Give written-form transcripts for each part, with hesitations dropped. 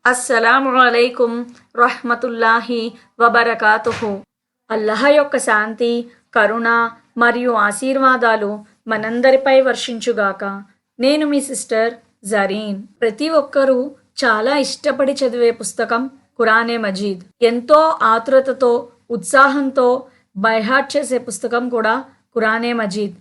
అస్సలాము అలైకుం రహ్మతుల్లాహి వబరకాతుహు. అల్లాహ్ యొక్క శాంతి, కరుణ మరియు ఆశీర్వాదాలు మనందరిపై వర్షించుగాక. నేను మీ సిస్టర్ జరీన్. ప్రతి ఒక్కరూ చాలా ఇష్టపడి చదివే పుస్తకం ఖురానే మజీద్. ఎంతో ఆతురతతో, ఉత్సాహంతో బైహార్ట్ చేసే పుస్తకం కూడా ఖురానే మజీద్.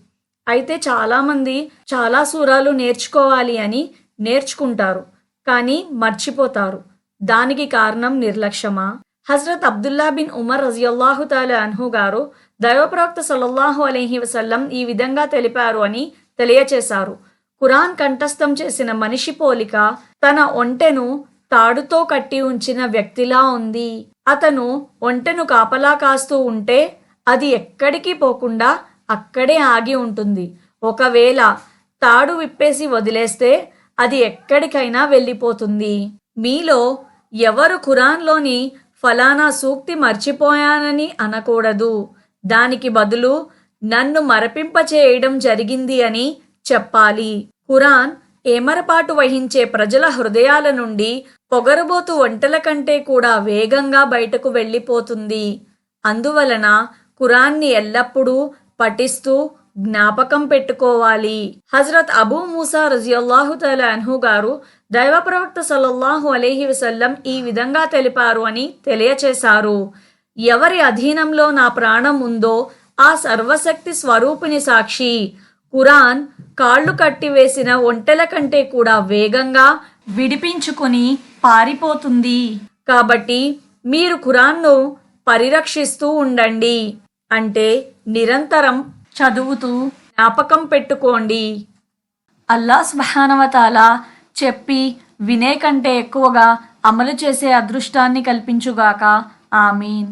అయితే చాలామంది చాలా సూరాలు నేర్చుకోవాలి అని నేర్చుకుంటారు, కానీ మర్చిపోతారు. దానికి కారణం నిర్లక్ష్యమా? హజరత్ అబ్దుల్లా బిన్ ఉమర్ రజియల్లాహు తాలా అన్హు గారు దైవప్రవక్త సల్లల్లాహు అలైహి వసల్లం ఈ విధంగా తెలిపారు అని తెలియచేశారు. ఖురాన్ కంఠస్థం చేసిన మనిషి పోలిక తన ఒంటెను తాడుతో కట్టి ఉంచిన వ్యక్తిలా ఉంది. అతను ఒంటెను కాపలా కాస్తూ ఉంటే అది ఎక్కడికి పోకుండా అక్కడే ఆగి ఉంటుంది. ఒకవేళ తాడు విప్పేసి వదిలేస్తే అది ఎక్కడికైనా వెళ్ళిపోతుంది. మీలో ఎవరు ఖురాన్లోని ఫలానా సూక్తి మర్చిపోయానని అనకూడదు. దానికి బదులు నన్ను మరపింపచేయడం జరిగింది అని చెప్పాలి. ఖురాన్ ఏమరపాటు వహించే ప్రజల హృదయాల నుండి పొగరుబోతు ఒంటెల కంటే కూడా వేగంగా బయటకు వెళ్ళిపోతుంది. అందువలన ఖురాన్ని ఎల్లప్పుడూ పఠిస్తూ జ్ఞాపకం పెట్టుకోవాలి. హజరత్ అబూ మూసా రజియల్లాహు తఆలా అన్హు గారు దైవ ప్రవక్త సల్లల్లాహు అలైహి వసల్లం ఈ విధంగా తెలిపారు అని తెలియచేశారు. ఎవరి అధీనంలో నా ప్రాణం ఉందో ఆ సర్వశక్తి స్వరూపిణి సాక్షి, ఖురాన్ కాళ్ళు కట్టివేసిన ఒంటెల కంటే కూడా వేగంగా విడిపించుకుని పారిపోతుంది. కాబట్టి మీరు ఖురాన్ను పరిరక్షిస్తూ ఉండండి, అంటే నిరంతరం చదువుతూ జ్ఞాపకం పెట్టుకోండి. అల్లాహ్ సుబ్హానహు వ తఆలా చెప్పి వినే కంటే ఎక్కువగా అమలు చేసే అదృష్టాన్ని కల్పించుగాక. ఆమీన్.